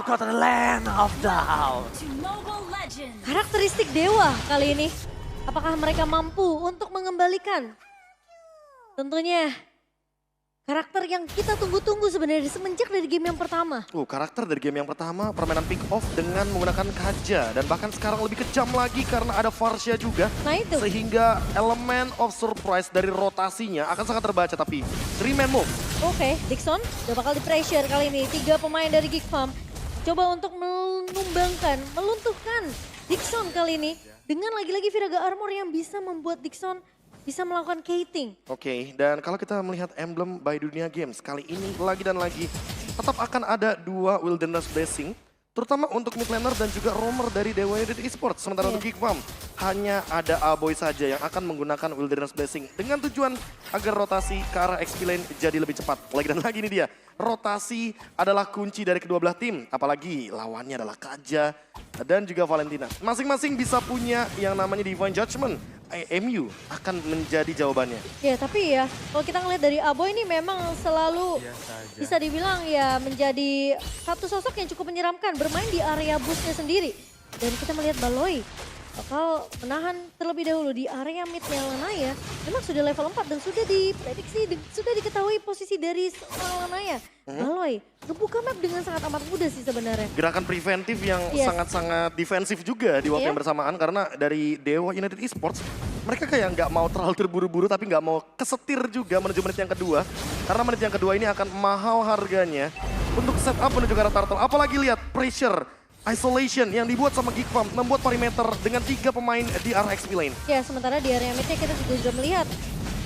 go to the land of down. Karakteristik Dewa kali ini. Apakah mereka mampu untuk mengembalikan? Tentunya karakter yang kita tunggu-tunggu sebenarnya semenjak dari game yang pertama. Karakter dari game yang pertama, permainan pick off dengan menggunakan Kaja. Dan bahkan sekarang lebih kejam lagi karena ada Varsha juga. Nah itu. Sehingga elemen of surprise dari rotasinya akan sangat terbaca. Tapi 3-man move. Oke, Dixon udah bakal di pressure kali ini. 3 pemain dari Geek Farm coba untuk menumbangkan, meluntuhkan Dixon kali ini. Dengan lagi-lagi Viraga Armor yang bisa membuat Dixon bisa melakukan kating. Oke, dan kalau kita melihat emblem by Dunia Games, kali ini lagi dan lagi tetap akan ada 2 Wilderness Blessing. Terutama untuk mid laner dan juga roamer dari Dewa United Esports. Sementara untuk Geek Farm, hanya ada Aboy saja yang akan menggunakan Wilderness Blessing. Dengan tujuan agar rotasi ke arah XP lane jadi lebih cepat. Lagi dan lagi ini dia, rotasi adalah kunci dari kedua belah tim. Apalagi lawannya adalah Kaja dan juga Valentina. Masing-masing bisa punya yang namanya Divine Judgment. MU akan menjadi jawabannya. Ya tapi ya kalau kita ngeliat dari Aboy ini memang selalu bisa dibilang ya menjadi satu sosok yang cukup menyeramkan bermain di area busnya sendiri. Dan kita melihat Baloy bakal menahan terlebih dahulu di area midnya Lanaya. Memang sudah level 4 dan sudah diprediksi, sudah diketahui posisi dari seorang Lanaya. Baloy ngebuka map dengan sangat amat mudah sih sebenarnya. Gerakan preventif yang sangat-sangat defensif juga di waktu yang bersamaan. Karena dari Dewa United Esports, mereka kayak nggak mau terlalu terburu-buru tapi nggak mau kesetir juga menuju menit yang kedua. Karena menit yang kedua ini akan mahal harganya untuk setup menuju ke arah turtle. Apalagi lihat pressure. Isolation yang dibuat sama Geek Farm membuat perimeter dengan 3 pemain di arah XP lane. Ya sementara di area midnya kita juga sudah melihat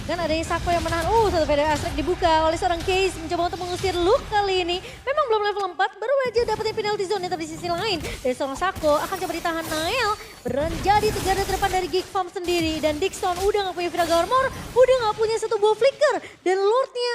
kan ada Sako yang menahan. Satu Feder Astrek dibuka oleh seorang Case mencoba untuk mengusir Luke kali ini. Memang belum level 4 baru aja dapetin penalty zone. Tapi di sisi lain dari seorang Sako akan coba ditahan Nael. Menjadi garda terdepan dari Geek Farm sendiri. Dan Dixon udah gak punya Viraga Armor, udah gak punya satu buah flicker. Dan Lordnya,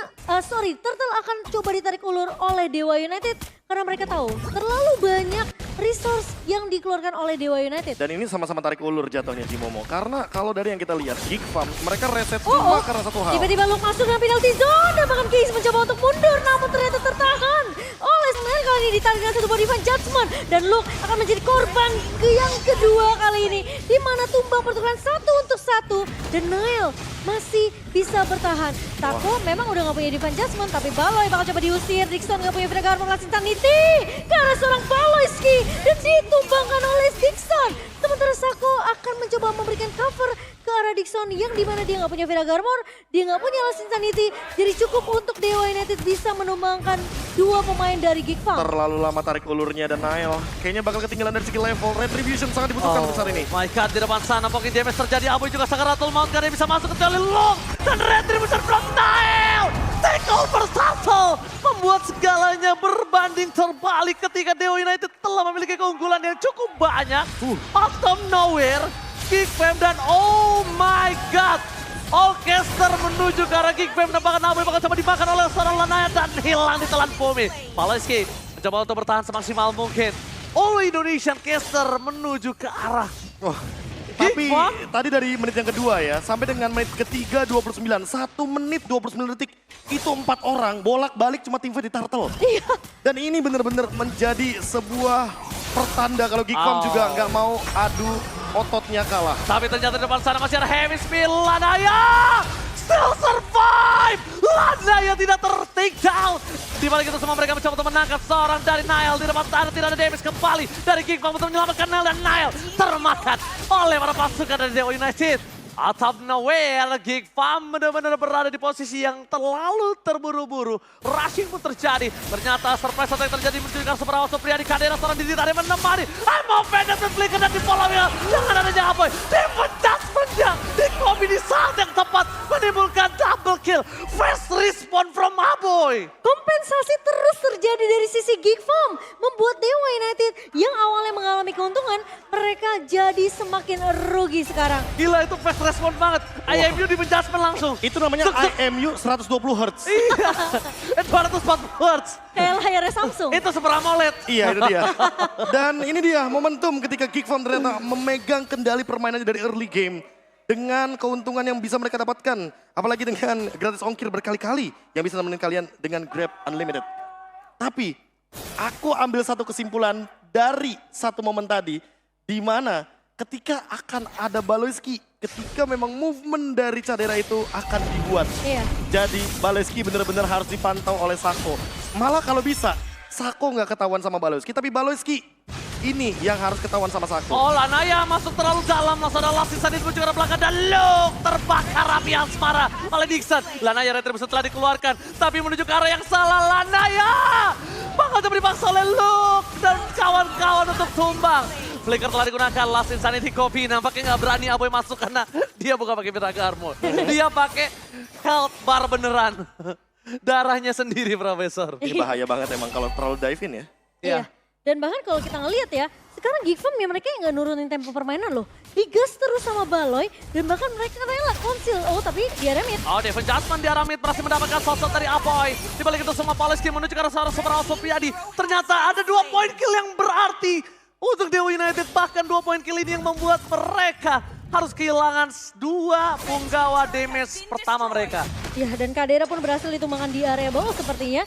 Turtle akan coba ditarik ulur oleh Dewa United. Karena mereka tahu terlalu banyak resource yang dikeluarkan oleh Dewa United. Dan ini sama-sama tarik ulur jatuhnya Jimomo. Karena kalau dari yang kita lihat, Geek Farm mereka reset cuma karena satu hal. Tiba-tiba Luke masuk dengan penalty zone dan bahkan Case mencoba untuk mundur namun ternyata tertahan oleh sebenarnya kali ini ditarik dengan satu buah Divine Judgment. Dan Luke akan menjadi korban yang kedua kali ini. Di mana tumbang pertukaran 1 untuk 1 dan Nael masih bisa bertahan. Tako memang udah gak punya Divine Judgment tapi Baloy bakal coba diusir. Dixon gak punya Viraga Armor ngasih Insanity karena seorang Baloyski dan ditumbangkan oleh Dixon. Sementara Sako akan mencoba memberikan cover ke arah Dixon yang dimana dia nggak punya Viraga Armor, dia nggak punya Last Insanity. Jadi cukup untuk Dewa United bisa menumbangkan 2 pemain dari Geek Farm. Terlalu lama tarik ulurnya dan Nael kayaknya bakal ketinggalan dari segi level. Retribution sangat dibutuhkan untuk saat ini. My God, di depan sana mungkin damage terjadi. Aboy juga sangat rattle mount karena bisa masuk ke Charlie Long. Dan Retribution from Nael. Take over Turtle. Membuat segalanya berbanding terbalik ketika Dewa United telah memiliki keunggulan yang cukup banyak. Out of nowhere, Geek Fam dan oh my God. Orkester menuju ke arah Geek Fam dan bahkan Aboy bakal coba dimakan oleh seorang Lanaya dan hilang di telan bumi. Baloyski mencoba untuk bertahan semaksimal mungkin. All Indonesian Caster menuju ke arah Tapi tadi dari menit yang kedua ya, sampai dengan menit ketiga 29, 1 menit 29 detik, itu 4 orang bolak-balik cuma tim fight di Turtle. Dan ini benar-benar menjadi sebuah pertanda kalau Geek Farm juga nggak mau adu ototnya kalah. Tapi ternyata di depan sana masih ada Heavy Spin. Lanaya still survive. Lanaya tidak ter-take down. Di balik itu semua mereka mencoba untuk menangkap seorang dari Nael. Di depan sana tidak ada damage kembali dari Geek Farm untuk menyelamatkan Nael. Dan Nael termakan oleh para pasukan dari Dewa United. Out of nowhere, Geek Farm benar-benar berada di posisi yang terlalu terburu-buru. Rushing pun terjadi. Ternyata surprise attack terjadi menunjukkan Superawa Supriyadi Kadena seorang di tadi menemani. I'm offended with flicker dan di follow-nya. Jangan adanya Aboy. Judgment-nya dikombin di saat yang tepat. Menimbulkan double kill. First respawn from Aboy. Kompensasi terus terjadi dari sisi Geek Farm membuat Dewa United yang awalnya mengalami keuntungan mereka jadi semakin rugi sekarang. Gila itu fast respon banget. IMU di adjustment langsung. Itu namanya IMU 120 Hz. Iya. 240 Hz. Kayak layarnya Samsung. Itu Super AMOLED. Iya itu dia. Dan ini dia momentum ketika Geek Farm ternyata memegang kendali permainannya dari early game. Dengan keuntungan yang bisa mereka dapatkan. Apalagi dengan gratis ongkir berkali-kali yang bisa nemenin kalian dengan Grab Unlimited. Tapi aku ambil satu kesimpulan dari satu momen tadi, di mana ketika akan ada Baloyski, ketika memang movement dari Cadera itu akan dibuat. Iya. Jadi Baloyski benar-benar harus dipantau oleh Sako. Malah kalau bisa, Sako nggak ketahuan sama Baloyski, tapi Baloyski ini yang harus ketahuan sama Sako. Oh, Lanaya masuk terlalu dalam. Langsung ada Last Insanity menuju ke arah belakang. Dan Luke terbakar api asmara oleh Dixon. Lanaya Retribution telah dikeluarkan. Tapi menuju ke arah yang salah. Lanaya bakal coba dipaksa oleh Luke dan kawan-kawan untuk tumbang. Flicker telah digunakan. Last Insanity Copy. Nampaknya nggak berani Aboy masuk karena dia bukan pakai Viraga Armor. Dia pakai health bar beneran. Darahnya sendiri, Profesor. Ini bahaya banget emang kalau terlalu dive in ya. Iya. Dan bahkan kalau kita ngelihat ya, sekarang Gigfam ya mereka yang nggak nurunin tempo permainan loh. Digas terus sama Baloy dan bahkan mereka rela konsil. Oh tapi di Aramid. Oh, Devon Jasmine di Aramid berhasil mendapatkan sosok dari Apoy. Di balik itu semua Baloyski menuju ke arah seorang Super House Supriyadi. Ternyata ada 2 poin kill yang berarti untuk Dewa United. Bahkan 2 poin kill ini yang membuat mereka harus kehilangan 2 punggawa damage pertama mereka. Ya dan Kadera pun berhasil ditumbangkan di area bawah sepertinya.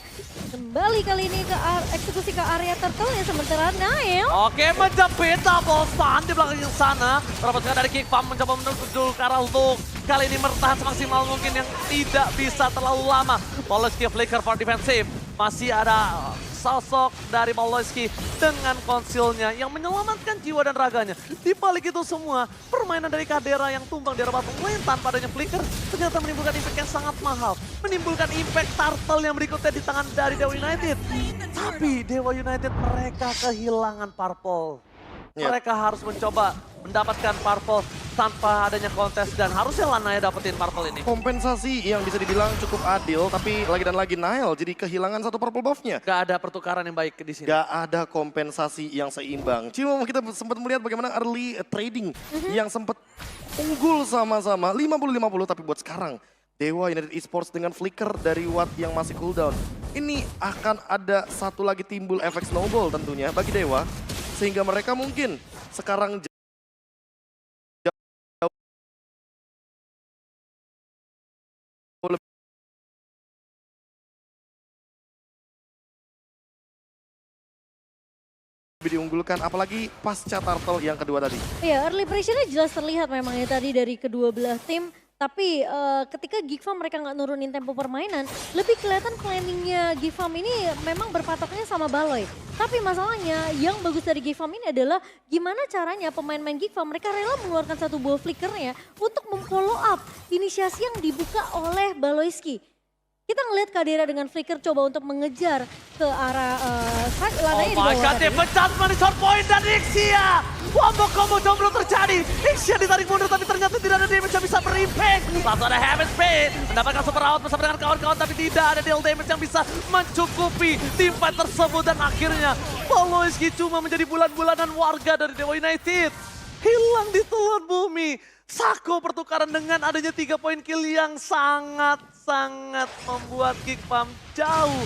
Kembali kali ini ke eksekusi ke area turtle ya sementara Nael. Oke, menjepit double stun di belakang yang sana. Terapaskan dari Kickfam mencoba menuju ke arah Luke. Kali ini bertahan semaksimal mungkin yang tidak bisa terlalu lama. Baloyski flicker for defensive. Masih ada sosok dari Baloyski dengan konsilnya yang menyelamatkan jiwa dan raganya. Di balik itu semua, permainan dari Kadera yang tumbang di arah bottom lane tanpa adanya flicker ternyata menimbulkan impact yang sangat mahal. Menimbulkan impact turtle yang berikutnya di tangan dari Dewa United. Tapi Dewa United mereka kehilangan purple. Mereka harus mencoba mendapatkan purple tanpa adanya kontes dan harusnya Lanaya dapetin purple ini. Kompensasi yang bisa dibilang cukup adil, tapi lagi dan lagi Nael jadi kehilangan satu purple buff-nya. Gak ada pertukaran yang baik di sini. Gak ada kompensasi yang seimbang. Cuma kita sempat melihat bagaimana early trading yang sempat unggul sama-sama 50-50, tapi buat sekarang Dewa United Esports dengan flicker dari Watt yang masih cooldown. Ini akan ada satu lagi timbul efek snowball tentunya bagi Dewa. Sehingga mereka mungkin sekarang lebih diunggulkan, apalagi pasca turtle yang kedua tadi. Iya, early pressure-nya jelas terlihat memang ya tadi dari kedua belah tim. Tapi ketika Gigfam mereka nggak nurunin tempo permainan, lebih kelihatan planningnya Gigfam ini memang berpatoknya sama Baloy. Tapi masalahnya yang bagus dari Gigfam ini adalah gimana caranya pemain-pemain Gigfam mereka rela mengeluarkan satu buah flickernya untuk memfollow up inisiasi yang dibuka oleh Baloyski. Kita ngelihat Kadera dengan flicker coba untuk mengejar ke arah Lanaya di Oh my bawah god, tadi. Devon Jasmine di short point dan Ixia. Wombo combo jomblo terjadi. Ixia ditarik mundur tapi ternyata tidak ada damage yang bisa berimpact. Langsung ada Heaven Speed. Mendapatkan super out bersama dengan kawan-kawan tapi tidak ada deal damage yang bisa mencukupi tim fight tersebut. Dan akhirnya Baloyski cuma menjadi bulan-bulanan warga dari Dewa United. Hilang di telan bumi. Sako pertukaran dengan adanya 3 poin kill yang sangat membuat Gigfam jauh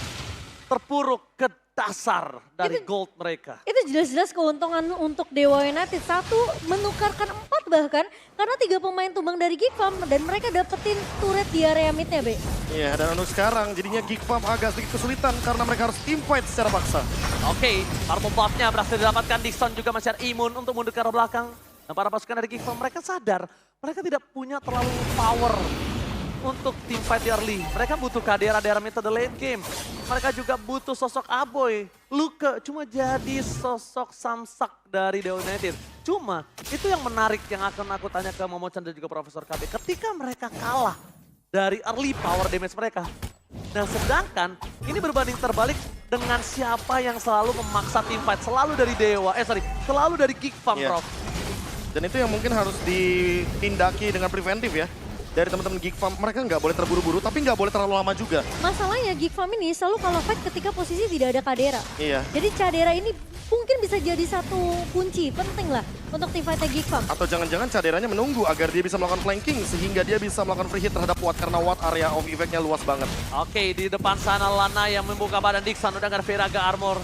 terpuruk ke dasar dari gold mereka. Itu jelas-jelas keuntungan untuk Dewa United. 1 menukarkan 4 bahkan karena 3 pemain tumbang dari Gigfam dan mereka dapetin turret di area midnya, Be. Iya, dan untuk sekarang jadinya Gigfam agak sedikit kesulitan karena mereka harus team fight secara paksa. Oke, purple buff-nya berhasil didapatkan. Dixon juga masih ada imun untuk mundur ke arah belakang. Dan para pasukan dari Gigfam mereka sadar mereka tidak punya terlalu power untuk team fight di early. Mereka butuh Kadera dari mid the late game. Mereka juga butuh sosok Aboy. Luke cuma jadi sosok samsak dari Dewa United. Cuma itu yang menarik yang akan aku tanya ke Momo Chan dan juga Profesor KB. Ketika mereka kalah dari early power damage mereka. Nah sedangkan ini berbanding terbalik dengan siapa yang selalu memaksa team fight. Selalu dari Dewa, selalu dari Gigfam, Prof. Dan itu yang mungkin harus ditindaki dengan preventif ya. Dari teman-teman Gigfam, mereka nggak boleh terburu-buru, tapi nggak boleh terlalu lama juga. Masalahnya Gigfam ini selalu kalau fight ketika posisi tidak ada Kadera. Iya. Jadi Cadera ini mungkin bisa jadi satu kunci penting lah untuk tim fight Gigfam. Atau jangan-jangan Caderanya menunggu agar dia bisa melakukan flanking, sehingga dia bisa melakukan free hit terhadap Watt, karena Watt area of effect-nya luas banget. Oke, di depan sana Lana yang membuka badan Dixon udah nggak ada Viraga Armor.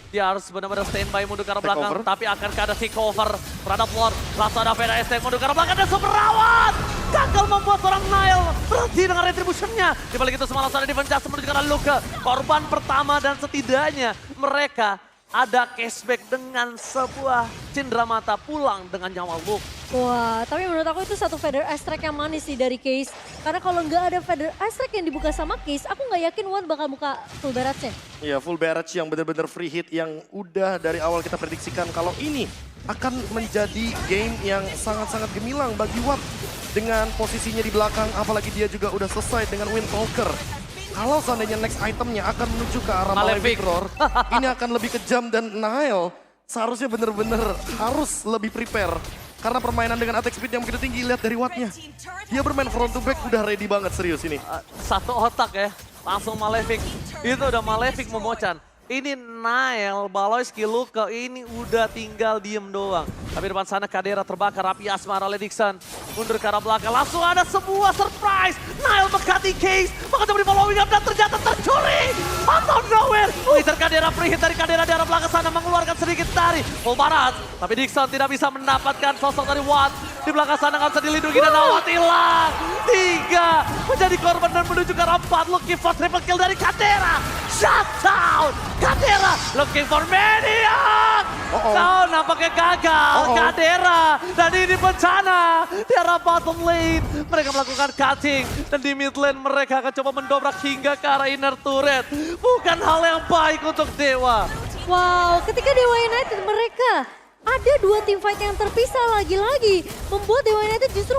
Dia harus benar-benar standby mundur ke arah belakang. Tapi akankah ada takeover terhadap Lord. Langsung ada Vera Estek mundur ke arah belakang dan super rawat. gagal membuat seorang Nile berhenti dengan retribution-nya. Di balik itu semua langsung ada Defense Just menunjukkan Luke korban pertama dan setidaknya mereka ada cashback dengan sebuah cindera mata pulang dengan nyawa Luke. Wah, tapi menurut aku itu satu Feather Ice Track yang manis sih dari Case. Karena kalau nggak ada Feather Ice Track yang dibuka sama Case, aku nggak yakin Wan bakal buka full barrage-nya. Iya, full barrage yang benar-benar free hit yang udah dari awal kita prediksikan kalau ini akan menjadi game yang sangat-sangat gemilang bagi Watt dengan posisinya di belakang, apalagi dia juga udah selesai dengan Windtalker. Kalau seandainya next itemnya akan menuju ke arah Malefic. Malefic Roar, ini akan lebih kejam dan Nile seharusnya benar-benar harus lebih prepare. Karena permainan dengan attack speed yang begitu tinggi, lihat dari Wattnya. Dia bermain front to back udah ready banget serius ini. Satu otak ya, langsung Malefic. Itu udah Malefic memocan. Ini Nile, Baloyski, Luke, ini udah tinggal diem doang. Tapi depan sana Kadera terbakar, Rapi Asmara oleh Dixon. Mundur ke arah belakang, langsung ada sebuah surprise. Nile mengganti Case, mencoba di following up dan ternyata tercuri. Out of nowhere, Wizard Kadera free hit dari Kadera di arah belakang sana mengeluarkan sedikit dari full barat. Tapi Dixon tidak bisa mendapatkan sosok dari Watt. Di belakang sana nggak bisa dilindungi dan Watt hilang. 3 menjadi korban dan menuju ke arah 4. Looking for triple kill dari Kadera. Shutdown! Kadera looking for Maniac! Oh, nampaknya gagal. Kadera dan ini bencana di arah bottom lane. Mereka melakukan cutting dan di mid lane mereka akan coba mendobrak hingga ke arah inner turret. Bukan hal yang baik untuk Dewa. Wow, ketika Dewa United mereka ada 2 tim fight yang terpisah lagi-lagi. Membuat Dewa United justru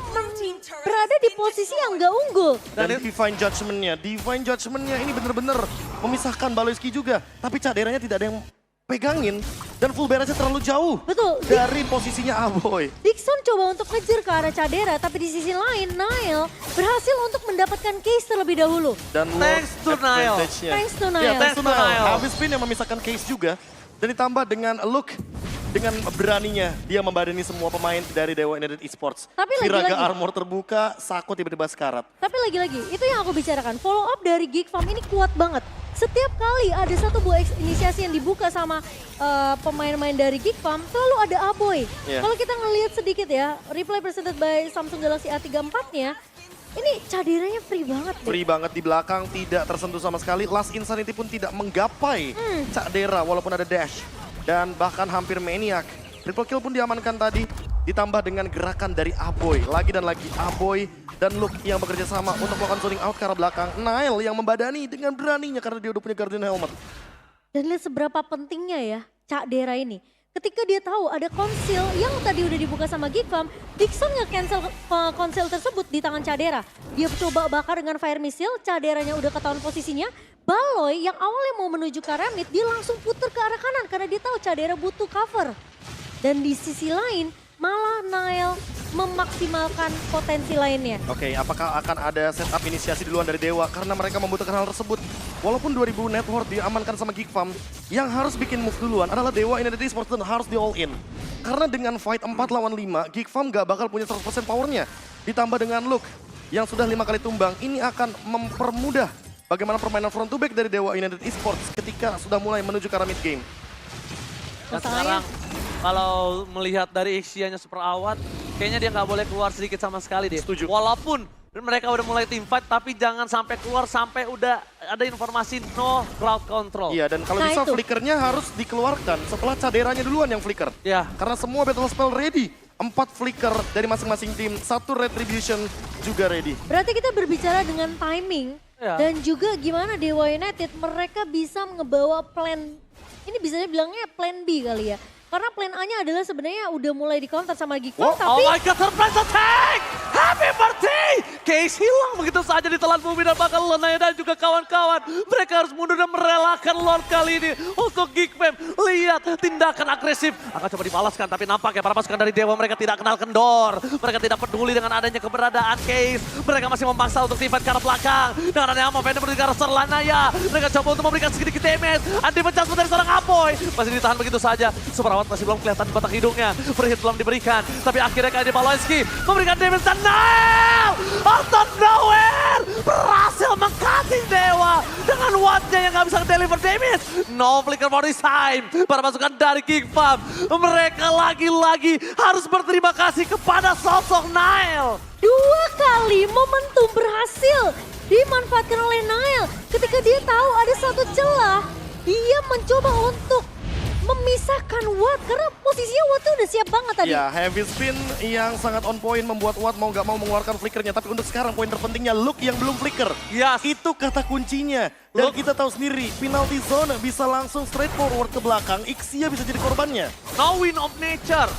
berada di posisi yang nggak unggul. Dan Divine Judgment-nya ini benar-benar memisahkan Baloyski juga. Tapi Caderanya tidak ada yang pegangin dan full barrage terlalu jauh. Betul. Dari posisinya Aboy. Dixon coba untuk ngejar ke arah Cadera, tapi di sisi lain Nile berhasil untuk mendapatkan Case terlebih dahulu. Dan Thanks to Nile. advantage-nya. Thanks to Ya, Nile. thanks to Thanks to Nile. Nile. Habis pin yang memisahkan Case juga. Dan ditambah dengan Luke. Dengan beraninya dia membadani semua pemain dari Dewa United Esports. Tapi Viraga lagi-lagi- armor terbuka, Sako tiba-tiba sekarat. Tapi lagi-lagi, itu yang aku bicarakan. Follow up dari Geek Farm ini kuat banget. Setiap kali ada satu buah inisiasi yang dibuka sama pemain-pemain dari Geek Farm, selalu ada Aboy. Iya. Kalau kita ngelihat sedikit ya, replay presented by Samsung Galaxy A34-nya, ini Caderanya free banget deh. Free banget di belakang, tidak tersentuh sama sekali. Last Insanity pun tidak menggapai Cadera walaupun ada dash. Dan bahkan hampir Maniac. Triple kill pun diamankan tadi. Ditambah dengan gerakan dari Aboy. Lagi dan lagi Aboy dan Luke yang bekerja sama untuk melakukan zoning out ke arah belakang. Nile yang membadani dengan beraninya karena dia udah punya Guardian Helmet. Dan lihat seberapa pentingnya ya Cadera ini. Ketika dia tahu ada konsil yang tadi udah dibuka sama Geek Farm, Dixon nge-cancel konsil tersebut di tangan Cadera. Dia coba bakar dengan fire missile, Caderanya udah ketahuan posisinya. Baloy yang awalnya mau menuju ke arah mid, dia langsung putar ke arah kanan karena dia tahu Cadera butuh cover. Dan di sisi lain, malah Nile memaksimalkan potensi lainnya. Oke, apakah akan ada setup inisiasi duluan dari Dewa? Karena mereka membutuhkan hal tersebut. Walaupun 2000 net worth diamankan sama Geek Farm, yang harus bikin move duluan adalah Dewa United Esports dan harus di all in. Karena dengan fight 4 lawan 5, Geek Farm gak bakal punya 100% powernya. Ditambah dengan Luke yang sudah 5 kali tumbang, ini akan mempermudah bagaimana permainan front to back dari Dewa United Esports ketika sudah mulai menuju ke arah mid game. Dan Masalahnya- sekarang kalau melihat dari Ixia-nya super awat, kayaknya dia nggak boleh keluar sedikit sama sekali deh. Setuju. Walaupun mereka udah mulai team fight, tapi jangan sampai keluar sampai udah ada informasi no crowd control. Iya, dan kalau Nah, bisa itu. flickernya harus dikeluarkan setelah Caderanya duluan yang flicker. Ya. Karena semua battle spell ready. 4 flicker dari masing-masing tim, 1 retribution juga ready. Berarti kita berbicara dengan timing Ya. dan juga gimana Dewa United mereka bisa ngebawa plan, ini bisa bilangnya plan B kali ya. Karena plan A-nya adalah sebenarnya udah mulai di counter sama Geek Farm, Oh, tapi Oh my god, surprise attack! Happy birthday! Case hilang begitu saja di telan bumi dan bakal Lenaya dan juga kawan-kawan. Mereka harus mundur dan merelakan Lord kali ini untuk Geek Fam. Lihat tindakan agresif. Akan coba dibalaskan tapi nampaknya para pasukan dari Dewa mereka tidak kenal kendor. Mereka tidak peduli dengan adanya keberadaan Case. Mereka masih memaksa untuk teamfight ke arah belakang. Dengan adanya Amo Venom menuju ke arah Serlanaya. Mereka coba untuk memberikan sedikit damage. Anti-pecah dari seorang Apo. Boy masih ditahan begitu saja. Super Award masih belum kelihatan batang hidungnya. Free hit belum diberikan. Tapi akhirnya kali ini Paloinski memberikan damage dan Nile out of nowhere berhasil meng-cutting Dewa dengan wattnya yang gak bisa deliver damage. No flicker for this time. Para pasukan dari King Farm. Mereka lagi-lagi harus berterima kasih kepada sosok Nile. 2 kali momentum berhasil dimanfaatkan oleh Nile. Ketika dia tahu ada satu celah, dia mencoba untuk memisahkan Watt karena posisinya Watt tuh udah siap banget tadi. Ya, heavy spin yang sangat on point membuat Watt mau gak mau mengeluarkan flickernya. Tapi untuk sekarang poin terpentingnya Luke yang belum flicker. Yes. Itu kata kuncinya. Dan kita tahu sendiri, penalty zone bisa langsung straight forward ke belakang. Ixia bisa jadi korbannya. No win of nature.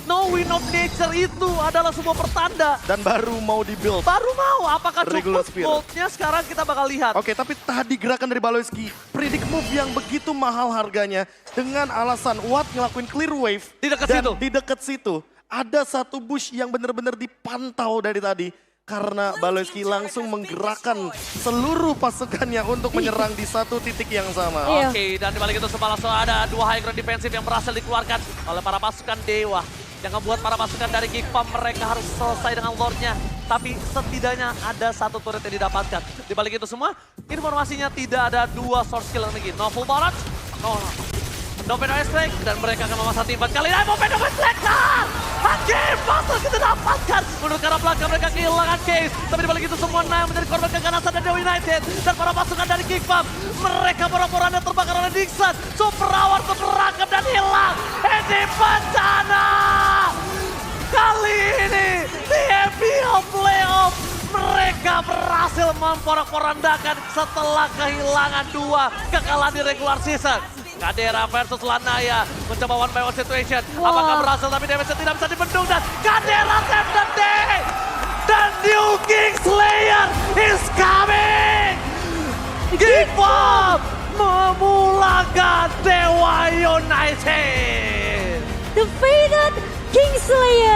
No win of nature itu adalah sebuah pertanda. Dan baru mau di-build. Baru mau, apakah Regular cukup spear. goldnya sekarang kita bakal lihat. Oke, tapi tadi gerakan dari Baloyski, predict move yang begitu mahal harganya dengan alasan Watt ngelakuin clear wave Di dekat dan situ. di dekat situ ada satu bush yang benar-benar dipantau dari tadi karena Baloyski langsung menggerakkan seluruh pasukannya untuk menyerang di satu titik yang sama. Iya. Oke, dan dibalik itu sebalas ada 2 high ground defensif yang berhasil dikeluarkan oleh para pasukan Dewa. Yang membuat para pasukan dari Geek Farm mereka harus selesai dengan lore-nya. Tapi setidaknya ada satu turret yang didapatkan. Di balik itu semua, informasinya tidak ada 2 source kill lagi. No full barrage, no Pedo Strike, dan mereka akan memasang timbat kali ini. Mau Pedo Strike, Game Master kita dapatkan. Menurut arah belakang mereka kehilangan case. Tapi di balik itu semua Nile menjadi korban keganasan dari Dewa United. Dan para pasukan dari Geek Farm, mereka pura-pura terbakar oleh Dixon. Super Hour terperangkap dan hilang. Ini bencana. Kali ini di EPL Playoff mereka berhasil memporak-porandakan setelah kehilangan 2 kekalahan di regular season. Kadera versus Lanaya mencoba one by one situation. Wah. Apakah berhasil tapi damage tidak bisa dibendung dan Kadera save the day. Dan New King Slayer is coming. Geek Farm memulangkan Dewa United. The faded Kingslayer